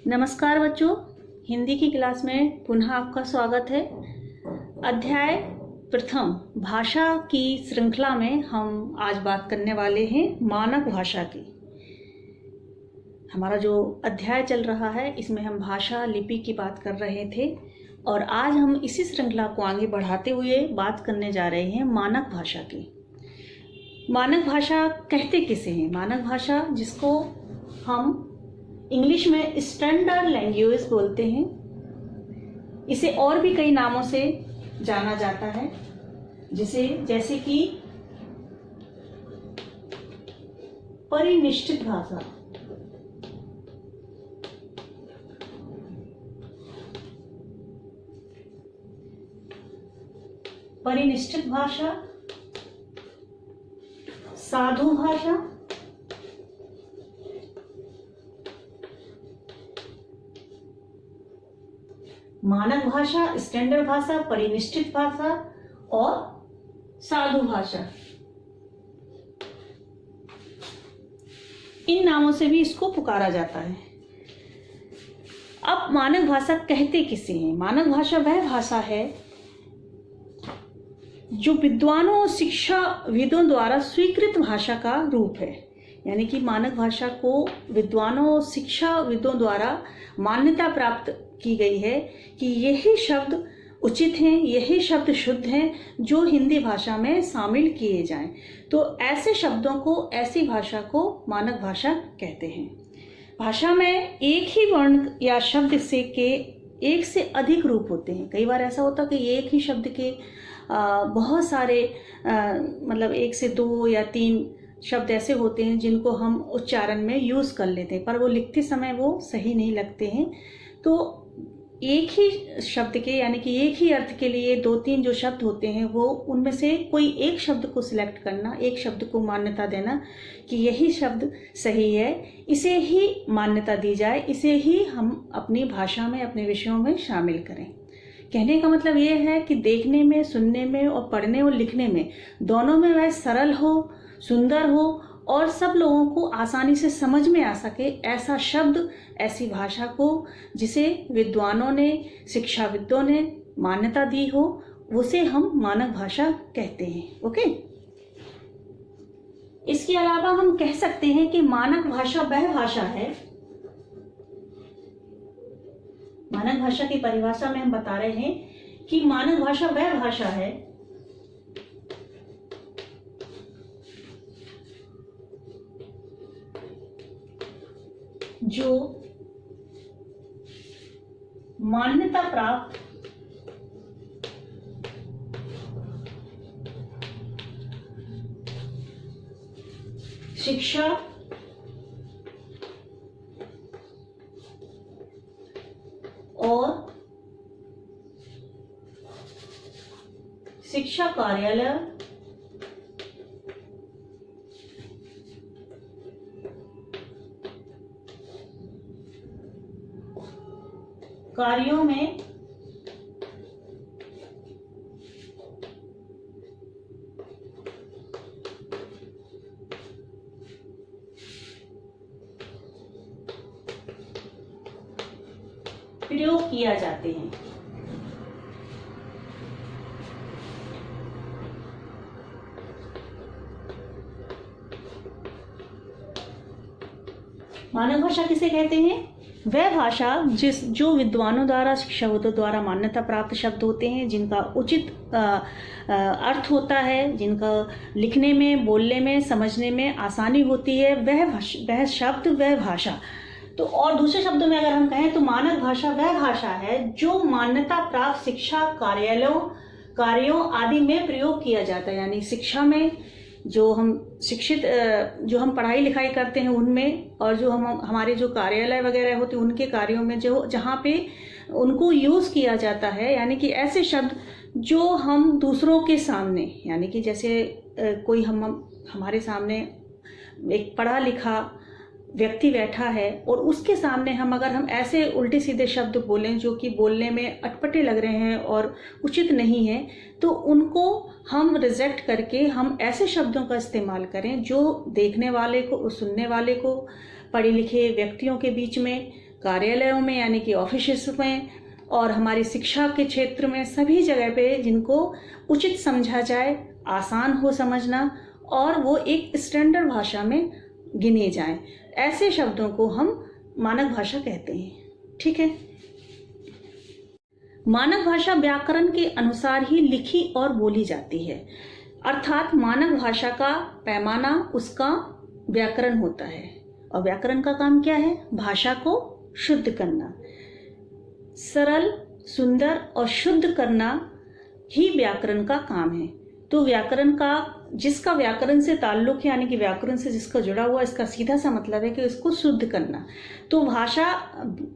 नमस्कार बच्चों, हिंदी की क्लास में पुनः आपका स्वागत है। अध्याय प्रथम भाषा की श्रृंखला में हम आज बात करने वाले हैं मानक भाषा की। हमारा जो अध्याय चल रहा है इसमें हम भाषा लिपि की बात कर रहे थे और आज हम इसी श्रृंखला को आगे बढ़ाते हुए बात करने जा रहे हैं मानक भाषा की। मानक भाषा कहते किसे हैं? मानक भाषा जिसको हम इंग्लिश में स्टैंडर्ड लैंग्वेज बोलते हैं, इसे और भी कई नामों से जाना जाता है, जैसे कि परिनिष्ठित भाषा, परिनिष्ठित भाषा, साधु भाषा, मानक भाषा, स्टैंडर्ड भाषा, परिनिष्ठित भाषा और साधु भाषा। इन नामों से भी इसको पुकारा जाता है। अब मानक भाषा कहते किसे हैं? मानक भाषा वह भाषा है जो विद्वानों और शिक्षाविदों द्वारा स्वीकृत भाषा का रूप है। यानी कि मानक भाषा को विद्वानों और शिक्षाविदों द्वारा मान्यता प्राप्त की गई है कि यही शब्द उचित हैं, यही शब्द शुद्ध हैं जो हिंदी भाषा में शामिल किए जाएं। तो ऐसे शब्दों को, ऐसी भाषा को मानक भाषा कहते हैं। भाषा में एक ही वर्ण या शब्द से के एक से अधिक रूप होते हैं। कई बार ऐसा होता है कि एक ही शब्द के बहुत सारे मतलब एक से दो या तीन शब्द ऐसे होते हैं जिनको हम उच्चारण में यूज़ कर लेते हैं, पर वो लिखते समय वो सही नहीं लगते हैं। तो एक ही शब्द के, यानी कि एक ही अर्थ के लिए दो तीन जो शब्द होते हैं, वो उनमें से कोई एक शब्द को सिलेक्ट करना, एक शब्द को मान्यता देना कि यही शब्द सही है, इसे ही मान्यता दी जाए, इसे ही हम अपनी भाषा में, अपने विषयों में शामिल करें। कहने का मतलब ये है कि देखने में, सुनने में और पढ़ने और लिखने में दोनों में वह सरल हो, सुंदर हो और सब लोगों को आसानी से समझ में आ सके, ऐसा शब्द, ऐसी भाषा को जिसे विद्वानों ने, शिक्षाविदों ने मान्यता दी हो, उसे हम मानक भाषा कहते हैं। ओके। इसके अलावा हम कह सकते हैं कि मानक भाषा वह भाषा है, मानक भाषा की परिभाषा में हम बता रहे हैं कि मानक भाषा वह भाषा है जो मान्यता प्राप्त शिक्षा और शिक्षा कार्यालय कार्यों में प्रयोग किया जाते हैं। मानक भाषा किसे कहते हैं? वह भाषा जो विद्वानों द्वारा, शिक्षाविदों द्वारा मान्यता प्राप्त शब्द होते हैं, जिनका उचित अर्थ होता है, जिनका लिखने में, बोलने में, समझने में आसानी होती है, वह शब्द, वह भाषा। तो और दूसरे शब्दों में अगर हम कहें तो मानक भाषा वह भाषा है जो मान्यता प्राप्त शिक्षा कार्यों आदि में प्रयोग किया जाता है। यानी शिक्षा में जो हम पढ़ाई लिखाई करते हैं उनमें, और जो हमारे जो कार्यालय वगैरह होते हैं उनके कार्यों में जो जहाँ पे उनको यूज़ किया जाता है। यानी कि ऐसे शब्द जो हम दूसरों के सामने, यानी कि जैसे कोई हमारे सामने एक पढ़ा लिखा व्यक्ति बैठा है और उसके सामने अगर हम ऐसे उल्टे सीधे शब्द बोलें जो कि बोलने में अटपटे लग रहे हैं और उचित नहीं है, तो उनको हम रिजेक्ट करके हम ऐसे शब्दों का इस्तेमाल करें जो देखने वाले को, सुनने वाले को, पढ़े लिखे व्यक्तियों के बीच में कार्यालयों में यानी कि ऑफिस में और हमारी शिक्षा के क्षेत्र में सभी जगह पे जिनको उचित समझा जाए, आसान हो समझना और वो एक स्टैंडर्ड भाषा में गिने जाएं, ऐसे शब्दों को हम मानक भाषा कहते हैं। ठीक है। मानक भाषा व्याकरण के अनुसार ही लिखी और बोली जाती है, अर्थात मानक भाषा का पैमाना उसका व्याकरण होता है। और व्याकरण का काम क्या है? भाषा को शुद्ध करना, सरल, सुंदर और शुद्ध करना ही व्याकरण का काम है। तो व्याकरण का, जिसका व्याकरण से ताल्लुक है यानी कि व्याकरण से जिसका जुड़ा हुआ, इसका सीधा सा मतलब है कि उसको शुद्ध करना। तो भाषा,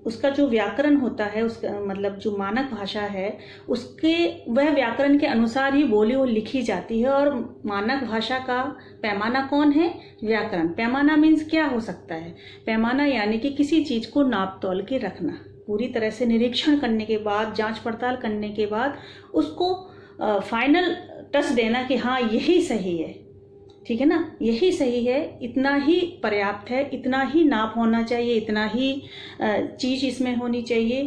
उसका जो व्याकरण होता है, उसका मतलब जो मानक भाषा है, उसके वह व्याकरण के अनुसार ही बोली और लिखी जाती है। और मानक भाषा का पैमाना कौन है? व्याकरण। पैमाना मीन्स क्या हो सकता है? पैमाना यानी कि किसी चीज को नाप तोल के रखना, पूरी तरह से निरीक्षण करने के बाद, जांच पड़ताल करने के बाद उसको फाइनल टच देना कि हाँ यही सही है। ठीक है ना, यही सही है, इतना ही पर्याप्त है, इतना ही नाप होना चाहिए, इतना ही चीज इसमें होनी चाहिए।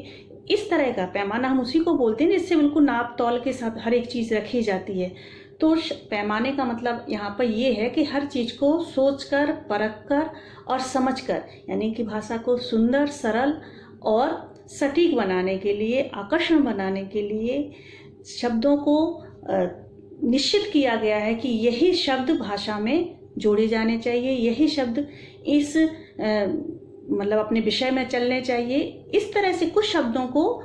इस तरह का पैमाना हम उसी को बोलते हैं जिससे बिल्कुल नाप तौल के साथ हर एक चीज रखी जाती है। तो पैमाने का मतलब यहाँ पर ये है कि हर चीज को सोचकर, परखकर और समझकर, यानी कि भाषा को सुंदर, सरल और सटीक बनाने के लिए, आकर्षण बनाने के लिए शब्दों को निश्चित किया गया है कि यही शब्द भाषा में जोड़े जाने चाहिए, यही शब्द इस मतलब अपने विषय में चलने चाहिए। इस तरह से कुछ शब्दों को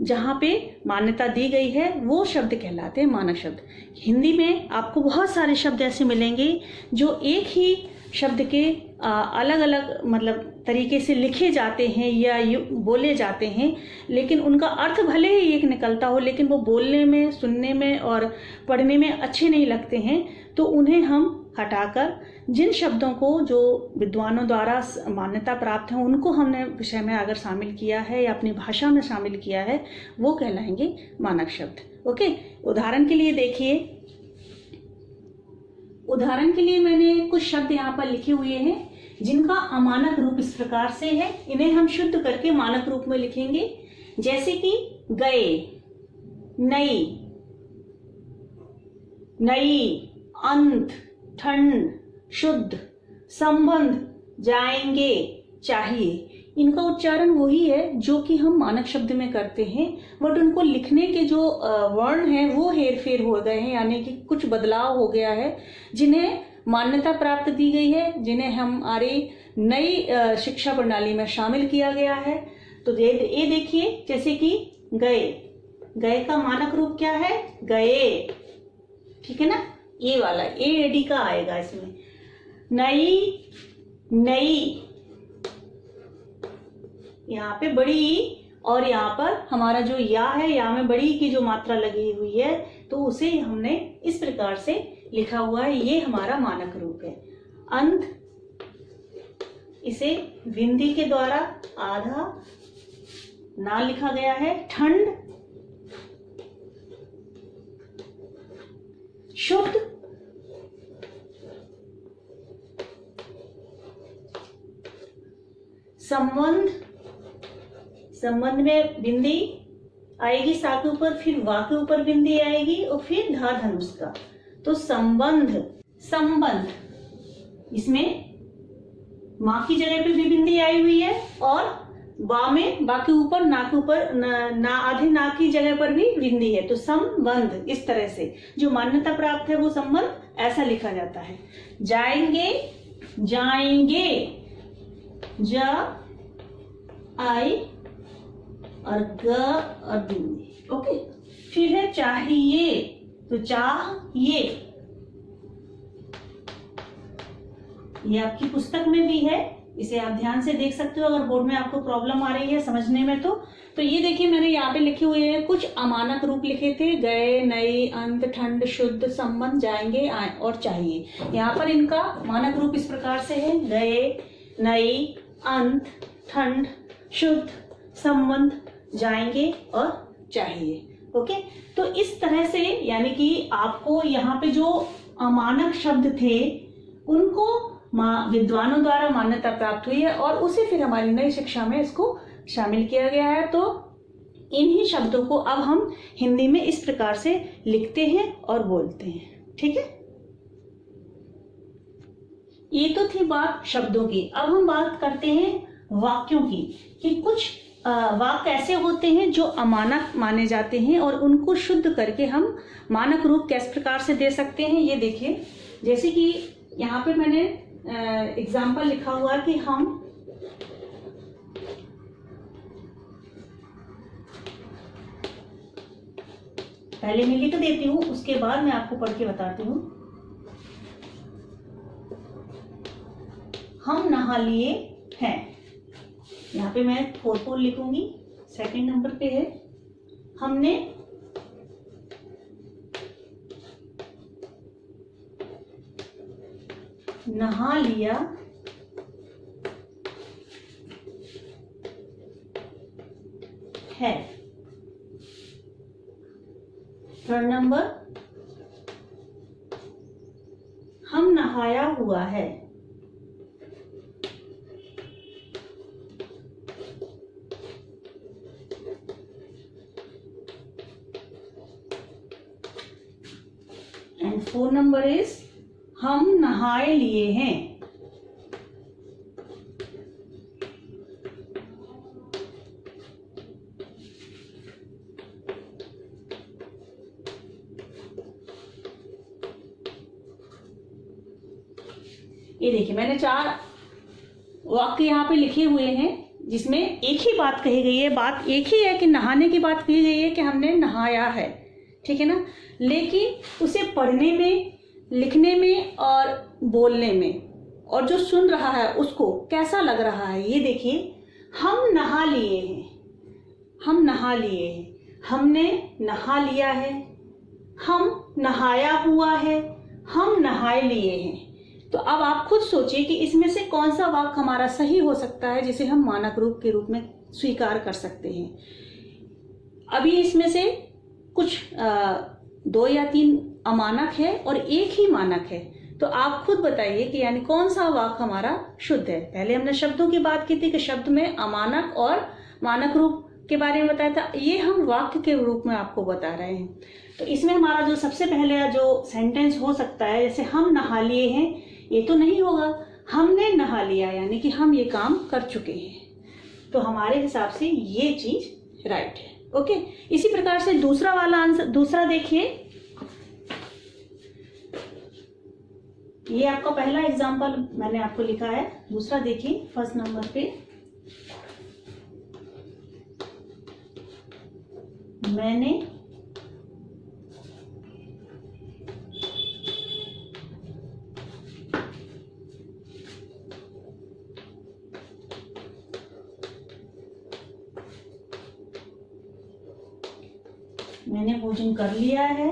जहाँ पे मान्यता दी गई है वो शब्द कहलाते हैं मानक शब्द। हिंदी में आपको बहुत सारे शब्द ऐसे मिलेंगे जो एक ही शब्द के अलग अलग मतलब तरीके से लिखे जाते हैं या बोले जाते हैं, लेकिन उनका अर्थ भले ही एक निकलता हो, लेकिन वो बोलने में, सुनने में और पढ़ने में अच्छे नहीं लगते हैं। तो उन्हें हम हटाकर जिन शब्दों को जो विद्वानों द्वारा मान्यता प्राप्त है उनको हमने विषय में अगर शामिल किया है या अपनी भाषा में शामिल किया है, वो कहलाएंगे मानक शब्द। ओके, उदाहरण के लिए देखिए, उदाहरण के लिए मैंने कुछ शब्द यहाँ पर लिखे हुए हैं जिनका अमानक रूप इस प्रकार से है। इन्हें हम शुद्ध करके मानक रूप में लिखेंगे, जैसे कि गए, नई, नई, अंत, ठंड, शुद्ध, संबंध, जाएंगे, चाहिए। इनका उच्चारण वही है जो कि हम मानक शब्द में करते हैं, बट उनको लिखने के जो वर्ण हैं वो हेर फेर हो गए हैं, यानी कि कुछ बदलाव हो गया है, जिन्हें मान्यता प्राप्त दी गई है, जिन्हें हमारी नई शिक्षा प्रणाली में शामिल किया गया है। तो ये देखिए, जैसे कि गए, गए का मानक रूप क्या है? गए। ठीक है ना, ये वाला एडी का आएगा इसमें। नई, नई, यहाँ पे बड़ी, और यहाँ पर हमारा जो या है, या में बड़ी की जो मात्रा लगी हुई है, तो उसे हमने इस प्रकार से लिखा हुआ है, ये हमारा मानक रूप है। अंत, इसे बिंदी के द्वारा आधा ना लिखा गया है। ठंड, शुद्ध, संबंध, संबंध में बिंदी आएगी सा के ऊपर, फिर वा के ऊपर बिंदी आएगी और फिर धा धनुष का। तो संबंध, संबंध, इसमें माँ की जगह पे भी बिंदी आई हुई है और बा में, बा के ऊपर, ना के ऊपर, ना आधे ना की जगह पर भी बिंदी है। तो संबंध, इस तरह से जो मान्यता प्राप्त है वो संबंध ऐसा लिखा जाता है। जाएंगे, जाएंगे, जा, आई और ग और बिंदी। ओके, फिर है चाहिए, तो चाहिए, ये आपकी पुस्तक में भी है, इसे आप ध्यान से देख सकते हो अगर बोर्ड में आपको प्रॉब्लम आ रही है समझने में। तो ये देखिए, मैंने यहाँ पे लिखे हुए हैं, कुछ अमानक रूप लिखे थे, गए, नई, अंत, ठंड, शुद्ध, संबंध, जाएंगे, आए और चाहिए। यहाँ पर इनका मानक रूप इस प्रकार से है, गए, नई, अंत, ठंड, शुद्ध, संबंध, जाएंगे और चाहिए। ओके, तो इस तरह से यानी कि आपको यहाँ पे जो अमानक शब्द थे उनको विद्वानों द्वारा मान्यता प्राप्त हुई है और उसे फिर हमारी नई शिक्षा में इसको शामिल किया गया है। तो इन्हीं शब्दों को अब हम हिंदी में इस प्रकार से लिखते हैं और बोलते हैं। ठीक है, ये तो थी बात शब्दों की। अब हम बात करते हैं वाक्यों की, कि कुछ वाक्य ऐसे होते हैं जो अमानक माने जाते हैं और उनको शुद्ध करके हम मानक रूप किस प्रकार से दे सकते हैं। ये देखिए, जैसे कि यहाँ पे मैंने एग्जाम्पल लिखा हुआ कि हम पहले मैं लिख देती हूँ, उसके बाद मैं आपको पढ़ के बताती हूँ। हम नहा लिए हैं, यहाँ पे मैं 4 लिखूंगी, सेकंड नंबर पे है हमने नहा लिया है। थर्ड नंबर, हम नहाया हुआ है। एंड 4 नंबर इज हम नहाए लिए हैं। ये देखिए, मैंने 4 वाक्य यहाँ पे लिखे हुए हैं जिसमें एक ही बात कही गई है। बात एक ही है कि नहाने की बात कही गई है कि हमने नहाया है, ठीक है ना। लेकिन उसे पढ़ने में, लिखने में और बोलने में, और जो सुन रहा है उसको कैसा लग रहा है, ये देखिए। हम नहा लिए हैं, हम नहा लिए हैं, हमने नहा लिया है, हम नहाया हुआ है, हम नहाए लिए हैं। तो अब आप खुद सोचिए कि इसमें से कौन सा वाक्य हमारा सही हो सकता है जिसे हम मानक रूप के रूप में स्वीकार कर सकते हैं। अभी इसमें से कुछ 2 या 3 अमानक है और एक ही मानक है। तो आप खुद बताइए कि यानी कौन सा वाक्य हमारा शुद्ध है। पहले हमने शब्दों की बात की थी कि शब्द में अमानक और मानक रूप के बारे में बताया था, ये हम वाक्य के रूप में आपको बता रहे हैं। तो इसमें हमारा जो सबसे पहले जो सेंटेंस हो सकता है, जैसे हम नहा लिए हैं, ये तो नहीं होगा। हमने नहा लिया यानी कि हम ये काम कर चुके हैं। तो हमारे हिसाब से ये चीज राइट है। ओके, इसी प्रकार से दूसरा वाला आंसर, दूसरा देखिए, ये आपका पहला एग्जांपल मैंने आपको लिखा है। दूसरा देखिए, फर्स्ट नंबर पे, मैंने भोजन कर लिया है।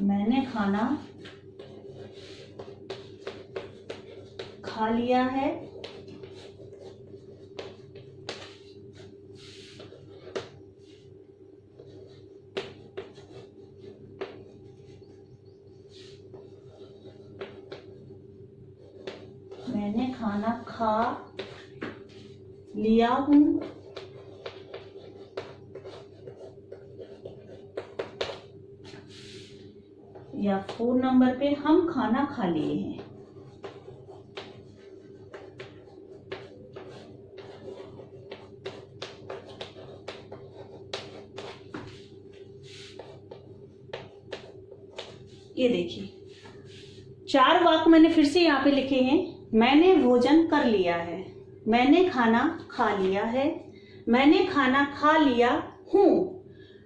मैंने खाना खा लिया है। मैंने खाना खा लिया हूँ। या 4 नंबर पे, हम खाना खा लिए हैं। ये देखिए, 4 वाक्य मैंने फिर से यहाँ पे लिखे हैं। मैंने भोजन कर लिया है, मैंने खाना खा लिया है, मैंने खाना खा लिया हूँ,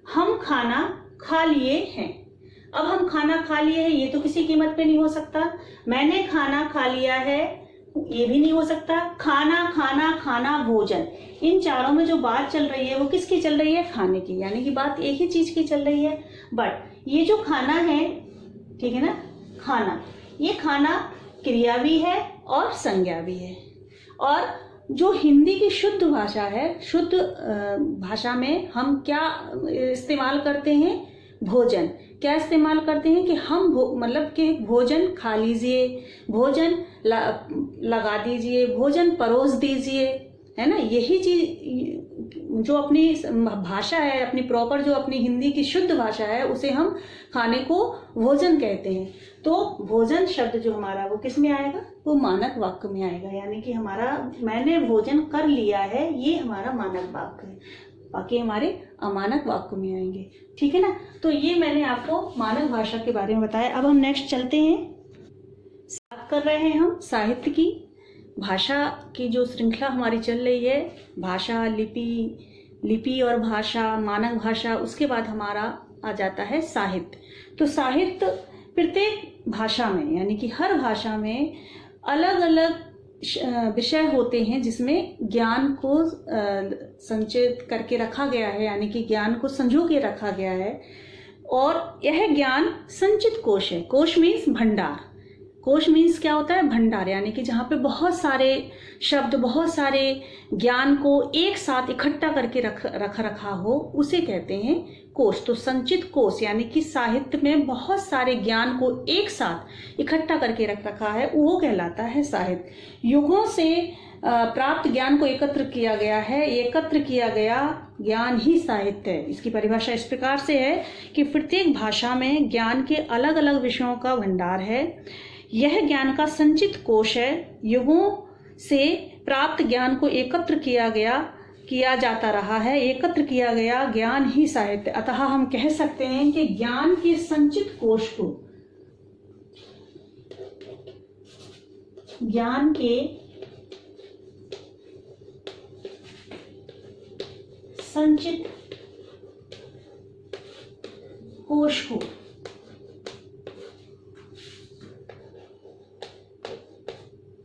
हम खाना खा लिए हैं। अब हम खाना खा लिए हैं, ये तो किसी कीमत पे नहीं हो सकता। मैंने खाना खा लिया है, ये भी नहीं हो सकता। खाना, खाना, खाना, भोजन, इन चारों में जो बात चल रही है वो किसकी चल रही है? खाने की, यानी कि बात एक ही चीज की चल रही है। बट ये जो खाना है, ठीक है ना, खाना, ये खाना क्रिया भी है और संज्ञा भी है। और जो हिंदी की शुद्ध भाषा है, शुद्ध भाषा में हम क्या इस्तेमाल करते हैं? भोजन। क्या इस्तेमाल करते हैं कि हम मतलब कि भोजन खा लीजिए, भोजन लगा दीजिए, भोजन परोस दीजिए, है ना। यही चीज जो अपनी भाषा है, अपनी प्रॉपर जो अपनी हिंदी की शुद्ध भाषा है, उसे हम खाने को भोजन कहते हैं। तो भोजन शब्द जो हमारा वो किस में आएगा, वो मानक वाक्य में आएगा। यानी कि हमारा मैंने भोजन कर लिया है, ये हमारा मानक वाक्य है, बाकी हमारे अमानक वाक्य में आएंगे। ठीक है ना। तो ये मैंने आपको मानक भाषा के बारे में बताया। अब हम नेक्स्ट चलते हैं। बात कर रहे हैं हम साहित्य की। भाषा की जो श्रृंखला हमारी चल रही है, भाषा, लिपि और भाषा, मानक भाषा, उसके बाद हमारा आ जाता है साहित्य। तो साहित्य प्रत्येक भाषा में, यानी कि हर भाषा में अलग अलग विषय होते हैं जिसमें ज्ञान को संचित करके रखा गया है, यानी कि ज्ञान को संजो के रखा गया है। और यह ज्ञान संचित कोश है। कोश मीन्स भंडार। कोश मीन्स क्या होता है, भंडार, यानी कि जहाँ पे बहुत सारे शब्द, बहुत सारे ज्ञान को एक साथ इकट्ठा करके रखा हो, उसे कहते हैं कोश। तो संचित कोश यानी कि साहित्य में बहुत सारे ज्ञान को एक साथ इकट्ठा करके रखा है, वो कहलाता है साहित्य। युगों से प्राप्त ज्ञान को एकत्र किया गया है, एकत्र किया गया ज्ञान ही साहित्य है। इसकी परिभाषा इस प्रकार से है कि प्रत्येक भाषा में ज्ञान के अलग अलग विषयों का भंडार है। यह ज्ञान का संचित कोश है। युगों से प्राप्त ज्ञान को एकत्र किया जाता रहा है, एकत्र किया गया ज्ञान ही साहित्य। अतः हम कह सकते हैं कि ज्ञान के संचित कोश को, ज्ञान के संचित कोश को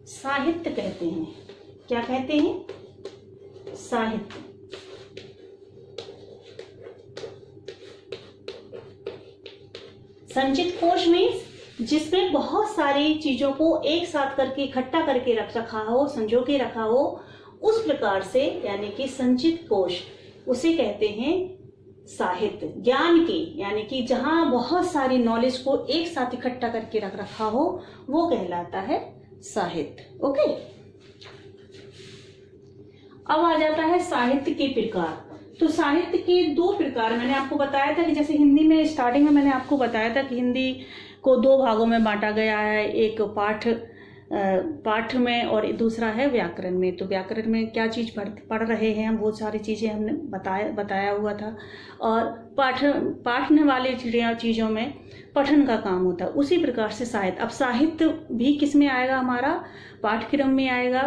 साहित्य कहते हैं। क्या कहते हैं, साहित्य। संचित कोश मीन्स जिसमें बहुत सारी चीजों को एक साथ करके इकट्ठा करके रखा हो, संजो के रखा हो, उस प्रकार से, यानी कि संचित कोश, उसे कहते हैं साहित्य। ज्ञान के, यानी कि जहां बहुत सारी नॉलेज को एक साथ इकट्ठा करके रखा हो, वो कहलाता है साहित्य। ओके। अब आ जाता है साहित्य के प्रकार। तो साहित्य के दो प्रकार मैंने आपको बताया था कि जैसे हिंदी में स्टार्टिंग में मैंने आपको बताया था कि हिंदी को दो भागों में बांटा गया है, एक पाठ में और दूसरा है व्याकरण में। तो व्याकरण में क्या चीज पढ़ रहे हैं हम, वो सारी चीजें हमने बताया हुआ था। और पाठने वाले चीजों में पठन का काम होता है। उसी प्रकार से साहित्य, अब साहित्य भी किस में आएगा, हमारा पाठ्यक्रम में आएगा।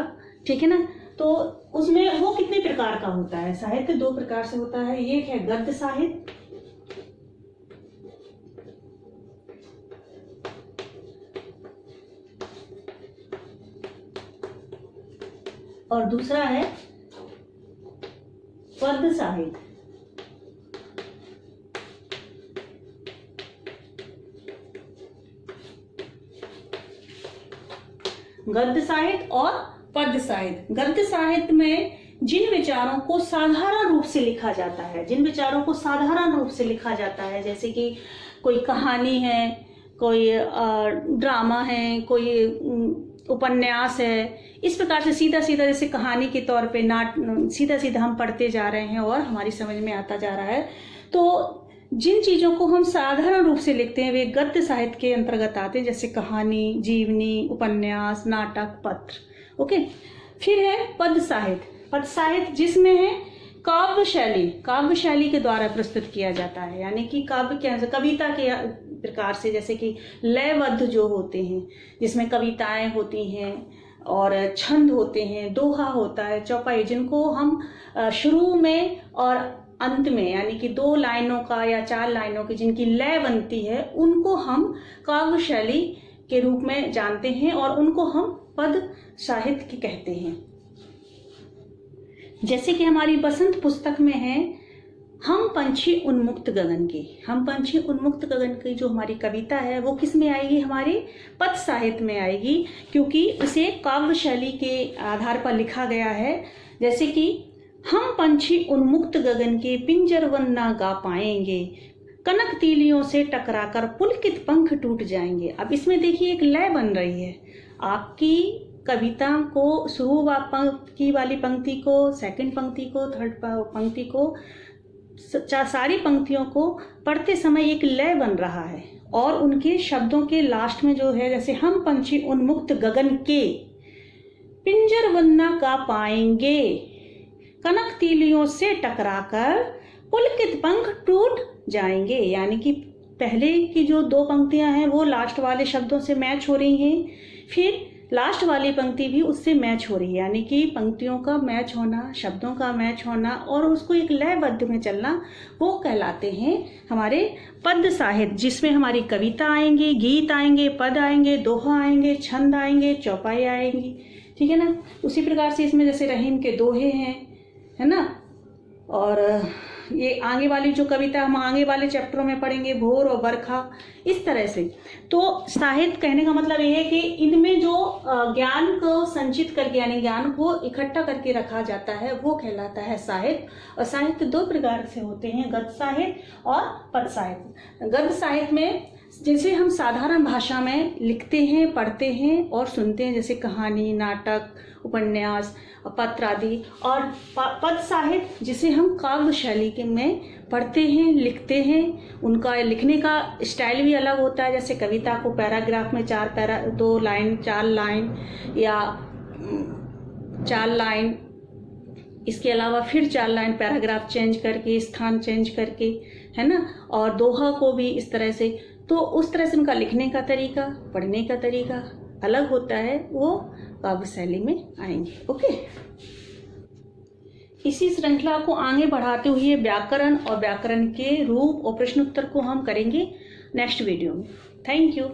ठीक है ना। तो उसमें वो कितने प्रकार का होता है, साहित्य दो प्रकार से होता है। एक है गद्य साहित्य, और दूसरा है पद्य साहित्य। गद्य साहित्य और पद्य साहित्य। गद्य साहित्य में जिन विचारों को साधारण रूप से लिखा जाता है, जैसे कि कोई कहानी है, कोई ड्रामा है, कोई उपन्यास है, इस प्रकार से सीधा सीधा जैसे कहानी के तौर पे सीधा सीधा हम पढ़ते जा रहे हैं और हमारी समझ में आता जा रहा है। तो जिन चीजों को हम साधारण रूप से लिखते हैं वे गद्य साहित्य के अंतर्गत आते हैं, जैसे कहानी, जीवनी, उपन्यास, नाटक, पत्र। ओके। फिर है पद्य साहित्य। पद्य साहित्य जिसमें है काव्य शैली के द्वारा प्रस्तुत किया जाता है, यानी कि कविता के प्रकार से, जैसे कि लयबद्ध जो होते हैं, जिसमें कविताएं होती हैं और छंद होते हैं, दोहा होता है, चौपाई, जिनको हम शुरू में और अंत में, यानी कि 2 लाइनों का या 4 लाइनों की जिनकी लय बनती है, उनको हम काव्य शैली के रूप में जानते हैं और उनको हम पद्य साहित्य कहते हैं। जैसे कि हमारी बसंत पुस्तक में है हम पंछी उन्मुक्त गगन के। हम पंछी उन्मुक्त गगन की जो हमारी कविता है वो किस में आएगी, हमारे पद्य साहित्य में आएगी, क्योंकि इसे काव्य शैली के आधार पर लिखा गया है। जैसे कि हम पंछी उन्मुक्त गगन के पिंजरवन ना गा पाएंगे, कनक तीलियों से टकराकर पुलकित पंख टूट जाएंगे। अब इसमें देखिए एक लय बन रही है। आपकी कविता को शुरू की वाली पंक्ति को, सेकंड पंक्ति को, थर्ड पंक्ति को, सारी पंक्तियों को पढ़ते समय एक लय बन रहा है और उनके शब्दों के लास्ट में जो है, जैसे हम पंछी उन्मुक्त गगन के पिंजर वंदना का पाएंगे, कनक तीलियों से टकराकर पुलकित पंख टूट जाएंगे। यानी कि पहले की जो दो पंक्तियां हैं वो लास्ट वाले शब्दों से मैच हो रही हैं, फिर लास्ट वाली पंक्ति भी उससे मैच हो रही है। यानी कि पंक्तियों का मैच होना, शब्दों का मैच होना और उसको एक लयबद्ध में चलना, वो कहलाते हैं हमारे पद्य साहित्य, जिसमें हमारी कविता आएंगी, गीत आएंगे, पद आएंगे, दोहा आएंगे, छंद आएंगे, चौपाई आएंगी। ठीक है ना। उसी प्रकार से इसमें जैसे रहीम के दोहे हैं, है ना। और ये आगे वाली जो कविता हम आगे वाले चैप्टरों में पढ़ेंगे, भोर और बरखा, इस तरह से। तो साहित्य कहने का मतलब ये है कि इनमें जो ज्ञान को संचित करके, यानी ज्ञान को इकट्ठा करके रखा जाता है, वो कहलाता है साहित्य। और साहित्य दो प्रकार से होते हैं, गद्य साहित्य और पद साहित्य। गद्य साहित्य में जैसे हम साधारण भाषा में लिखते हैं, पढ़ते हैं और सुनते हैं, जैसे कहानी, नाटक, उपन्यास, पत्र आदि। और पद साहित्य जिसे हम काव्य शैली में पढ़ते हैं, लिखते हैं, उनका लिखने का स्टाइल भी अलग होता है। जैसे कविता को पैराग्राफ में 2 लाइन, 4 लाइन या 4 लाइन, इसके अलावा फिर 4 लाइन पैराग्राफ चेंज करके, स्थान चेंज करके, है ना। और दोहा को भी इस तरह से। तो उस तरह से उनका लिखने का तरीका, पढ़ने का तरीका अलग होता है, वो काव्य शैली में आएंगे। ओके। इसी श्रृंखला को आगे बढ़ाते हुए व्याकरण और व्याकरण के रूप और प्रश्न उत्तर को हम करेंगे नेक्स्ट वीडियो में। Thank you.